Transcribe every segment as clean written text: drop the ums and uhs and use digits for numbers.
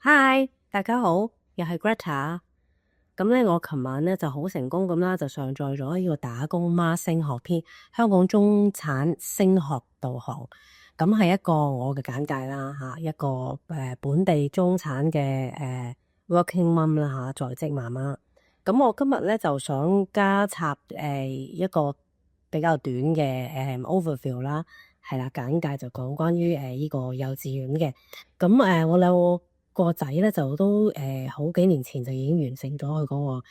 Hi，大家好，又係 Greta。咁咧，我琴晚咧就好成功咁啦，就上載咗呢個打工媽升學篇，香港中產升學導航。咁係一個我嘅簡介啦，一個本地中產嘅working mum 啦，在職媽媽。咁我今日咧就想加插一個比較短嘅overview 啦，係啦，簡介就講關於呢個幼稚園嘅。咁我兩個仔咧就都好幾年前就已經完成咗佢嗰個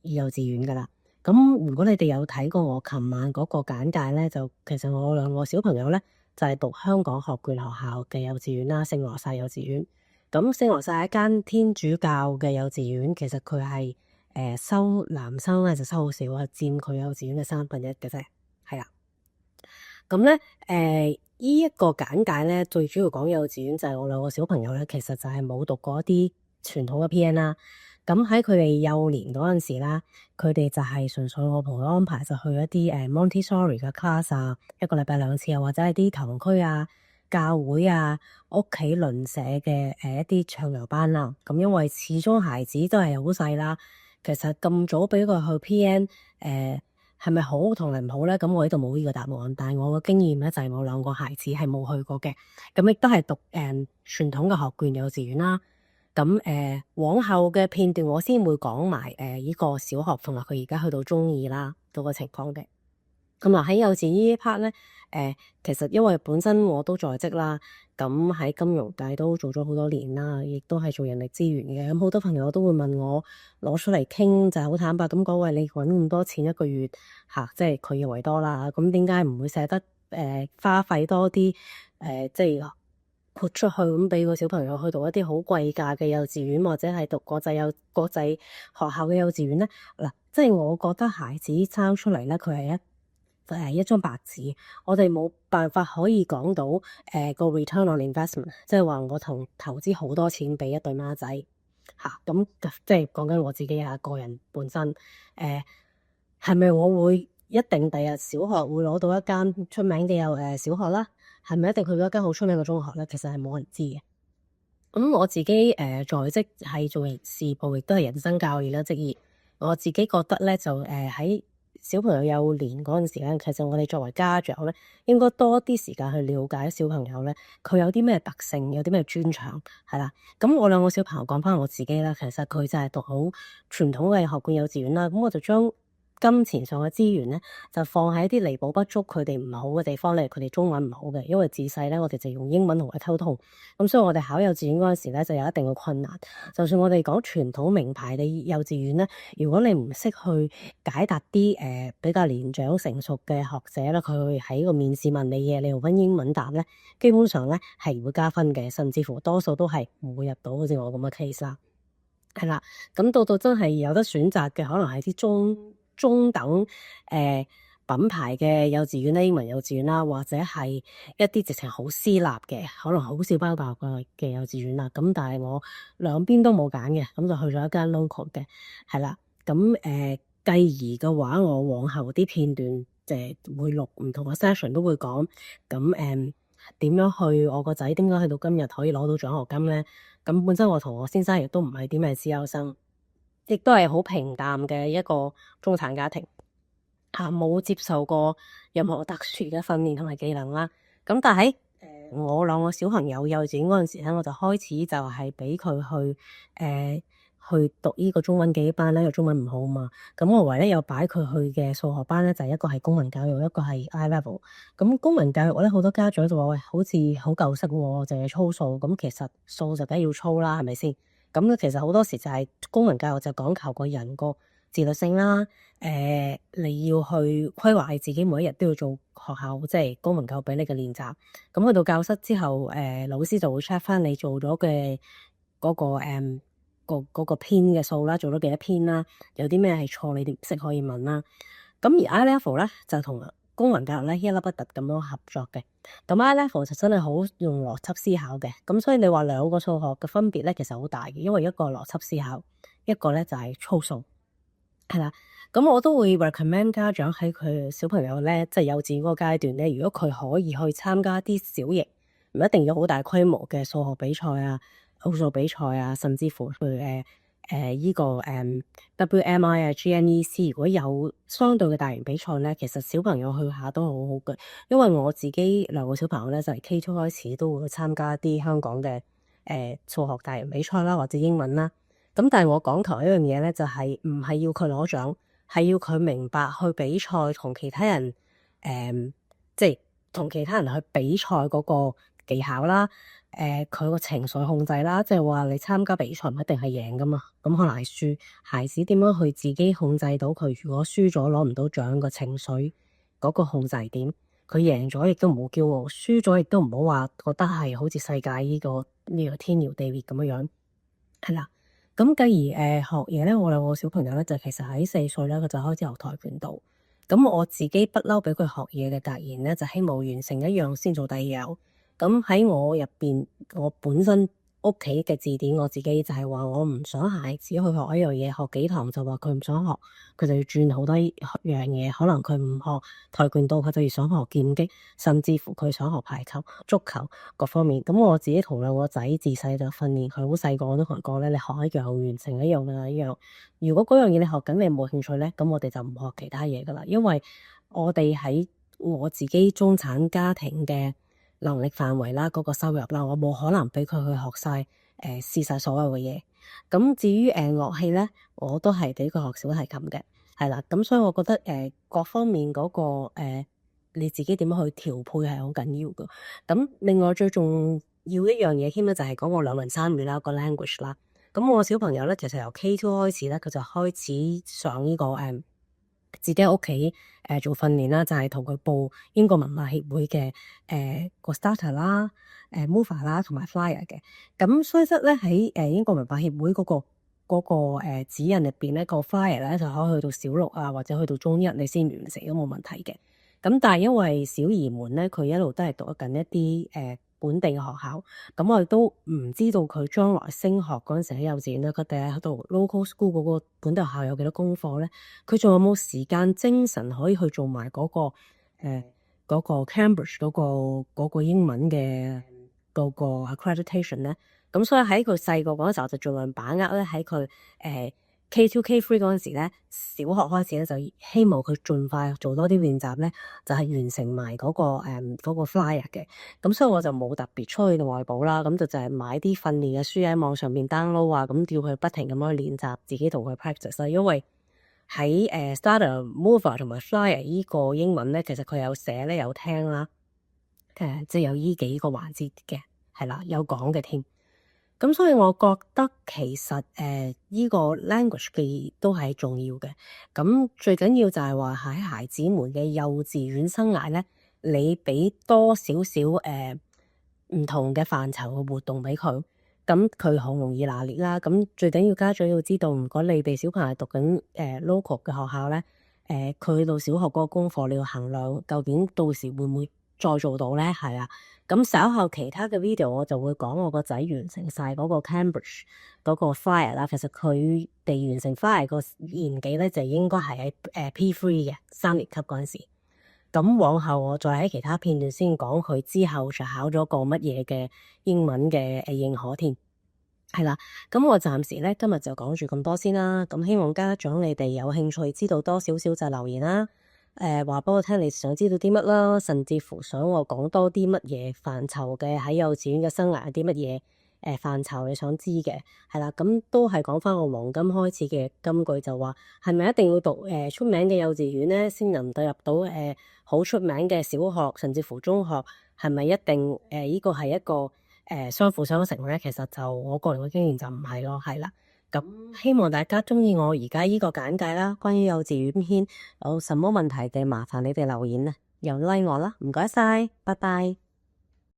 幼稚園噶啦。咁如果你哋有睇過我琴晚嗰個簡介咧，就其實我兩個小朋友咧就係讀香港學券學校嘅幼稚園啦，聖羅撒幼稚園。咁聖羅撒係一間天主教嘅幼稚園，其實佢係收男生咧就收好少啊，佔佢幼稚園嘅1/3嘅啫，係啦。咁咧呢一個簡介咧，最主要講幼稚園就係我兩個小朋友咧，其實就係冇讀過一啲傳統嘅 PN 啦。咁喺佢哋幼年嗰陣時啦，佢哋就係純粹我同佢安排就去一啲Montessori 嘅 class 啊，一個禮拜2次啊，或者係啲堂區啊、教會啊、屋企鄰舍嘅一啲唱遊班啦。咁因為始終孩子都係好細啦，其實咁早俾佢去 PN 係咪好同埋唔好咧？咁我呢度冇呢個答案，但係我嘅經驗咧就係我兩個孩子係冇去過嘅，咁亦都係讀傳統嘅學券幼稚園啦。咁往後嘅片段我先會講埋呢個小學同埋佢而家去到中二啦嗰個情況嘅。咁喺幼稚園呢一 part 咧，其實因為本身我都在職啦，咁喺金融界都做咗好多年啦，亦都係做人力資源嘅。咁好多朋友都會問我攞出嚟傾，就係好坦白咁講，喂，你搵咁多錢一個月即係佢認為多啦，咁點解唔會捨得花費多啲即係撥出去咁俾個小朋友去讀一啲好貴價嘅幼稚園，或者係讀國際學校嘅幼稚園咧？嗱，即係我覺得孩子生出嚟咧，佢係一張白紙，我哋冇辦法可以講到個 return on investment，即係話我投資好多錢俾一對孖仔咁即係講緊我自己個人本身係咪我會一定第日小學會攞到一間出名嘅小學啦？係咪一定去到一間好出名嘅中學咧？其實係冇人知嘅。咁我自己在職係做人事部，亦都係人生教練啦職業。我自己覺得咧就喺小朋友幼年嗰陣時咧，其實我哋作為家長咧，應該多啲時間去了解小朋友咧，佢有啲咩特性，有啲咩專長，係啦。咁我兩個小朋友講翻我自己啦，其實佢就係讀好傳統嘅學券幼稚園啦，咁我就將金錢上嘅資源咧，就放喺一啲彌補不足佢哋唔好嘅地方，例如佢哋中文唔好嘅，因為自細咧我哋就用英文同佢溝通，咁所以我哋考幼稚園嗰陣時咧就有一定嘅困難。就算我哋講傳統名牌嘅幼稚園咧，如果你唔識去解答啲比較年長成熟嘅學者啦，佢會喺個面試問你嘢，你用返英文答咧，基本上咧係唔會加分嘅，甚至乎多數都係唔會入到，好似我咁嘅 case 啦。係啦，咁到真係有得選擇嘅，可能係啲中等品牌嘅幼稚園咧，英文幼稚園啦，或者係一啲直情好私立嘅，可能好少包大學嘅幼稚園啦。咁但係我兩邊都冇揀嘅，咁就去咗一間 local 嘅，係啦。咁繼而嘅話，我往後啲片段會錄唔同嘅 session 都會講。咁點樣去我個仔點解去到今日可以攞到獎學金咧？咁本身我同我先生亦都唔係啲咩資優生，亦都係好平淡嘅一個中產家庭冇接受過任何特殊嘅訓練同埋技能啦。咁但係我兩個小朋友幼稚園嗰陣時咧，我就開始就係俾佢去讀呢個中文記憶班咧，因為中文唔好嘛。咁我唯一有擺佢去嘅數學班咧，就係一個係公民教育，一個係 I level。咁公民教育咧，好多家長就話喂，好似好舊式喎，淨係操數。咁其實數就梗係要操啦，係咪先？咁其實好多時就係公民教育就講求個人個自律性啦。你要去規劃你自己每一日都要做學校即係公民教育俾你嘅練習。咁去到教室之後，老師就會 check 翻你做咗嘅嗰個篇嘅數啦，做咗幾多篇啦，有啲咩係錯，你哋唔識可以問啦。咁而 I level 咧就同公民教育咧一粒不突咁樣合作嘅。咁 I level 就真係好用邏輯思考嘅。咁所以你話兩個數學嘅分別咧，其實好大嘅，因為一個邏輯思考，一個咧就係操數，係啦。咁我都會 recommend 家長喺佢小朋友咧，即係幼稚園嗰個階段咧，如果佢可以去參加啲小型，唔一定要好大規模嘅數學比賽啊，奧數比賽啊，甚至乎譬如依個WMI 啊、GNEC，如果有相對嘅大型比賽咧，其實小朋友去下都好好嘅。因為我自己兩個小朋友咧，就係 K2 開始都會參加啲香港嘅數學大型比賽啦，或者英文啦。咁但係我講求一樣嘢咧，就係唔係要佢攞獎，係要佢明白去比賽同其他人即係同其他人去比賽嗰個技巧啦。佢個情緒控制啦，即係話你參加比賽唔一定係贏噶嘛，咁可能係輸。孩子點樣去自己控制到佢？如果輸咗攞唔到獎個情緒嗰個控制點，佢贏咗亦都唔好驕傲，輸咗亦都唔好話覺得係好似世界呢個天搖地滅咁樣樣，係啦。咁繼而學嘢咧，我兩個小朋友咧就其實喺4歲咧，佢就開始學跆拳道。咁我自己不嬲俾佢學嘢嘅格言咧，就希望完成一樣先做第二樣。咁喺我入邊，我本身屋企嘅字典，我自己就係話我唔想孩子去學一樣嘢，學幾堂就話佢唔想學，佢就要轉好多樣嘢。可能佢唔學跆拳道，佢就要想學劍擊，甚至乎佢想學排球、足球各方面。咁我自己同兩個仔自細就訓練佢，好細個我都同佢講咧，你學一樣完成一樣嘅一樣。如果嗰樣嘢你學緊你冇興趣咧，咁我哋就唔學其他嘢噶啦。因為我哋喺我自己中產家庭嘅能力範圍啦，嗰個收入啦，我冇可能俾佢去學晒試晒所有嘅嘢。咁至於樂器咧，我都係俾佢學小提琴嘅，係啦。咁所以我覺得各方面嗰個你自己點樣去調配係好緊要㗎。咁另外最重要一樣嘢添咧，就係講我兩文三語啦，個 language 啦。咁我小朋友咧，其實由 K2 開始咧，佢就開始上呢個自己喺屋企做訓練啦，就係同佢報英國文化協會嘅個 starter 啦、mover 啦同埋 flyer 嘅。咁所以咧喺英國文化協會嗰個指引入邊咧，個 flyer 咧就可以去到小6啊，或者去到中1你先完成都冇問題嘅。咁但係因為小兒們咧，佢一路都係讀緊一啲本地嘅學校，咁我哋都唔知道佢將來升學嗰陣時喺幼稚園咧，佢哋喺度 local school 嗰個本地學校有幾多功課咧？佢仲有冇時間精神可以去做埋嗰個 Cambridge 嗰個英文嘅嗰個 accreditation 咧？咁所以喺佢細個嗰陣時候就盡量把握咧，喺佢K2、K3 嗰陣時咧，小學開始咧就希望佢盡快做多啲練習咧，就係完成埋嗰個 flyer 嘅。咁所以我就冇特別出去外補啦，咁就係買啲訓練嘅書喺網上面 download 啊，咁叫佢不停咁樣練習，自己同佢 practice 啦。因為喺starter、mover 同埋 flyer 依個英文咧，其實佢有寫咧有聽啦，即係有依幾個環節嘅，係啦，有講嘅添。咁所以我覺得其實依個 language 嘅都係重要嘅。咁最緊要就係話喺孩子們嘅幼稚園生涯咧，你俾多少少唔同嘅範疇嘅活動俾佢，咁佢好容易拿捏啦。咁最緊要家長要知道，如果你哋小朋友讀緊local 嘅學校咧，佢到小學嗰個功課你要衡量，究竟到時會唔會再做到咧？係啊。咁稍後其他嘅 video 我就會講我個仔完成晒嗰個 Cambridge 嗰個 flyer 啦。其實佢哋完成 flyer 個年紀咧就應該係喺P3 嘅3年級嗰陣時。咁往後我再喺其他片段先講佢之後就考咗個乜嘢嘅英文嘅認可添。係啦，咁我暫時咧今日就講住咁多先啦。咁希望家長你哋有興趣知道多少少就留言啦。話俾我聽你想知道啲乜啦，甚至乎想我講多啲乜嘢範疇嘅喺幼稚園嘅生涯有啲乜嘢範疇你想知嘅，係啦，咁都係講翻我黃金開始嘅金句就話，係咪一定要讀出名嘅幼稚園咧，先能夠入到好出名嘅小學，甚至乎中學，係咪一定呢個係一個相輔相成咧？其實就我個人嘅經驗就唔係咯，係啦。咁希望大家鍾意我而家呢個簡介啦，關於幼稚園篇有什麼問題嘅，麻煩你哋留言啊，又 like 我啦，唔該晒，拜拜。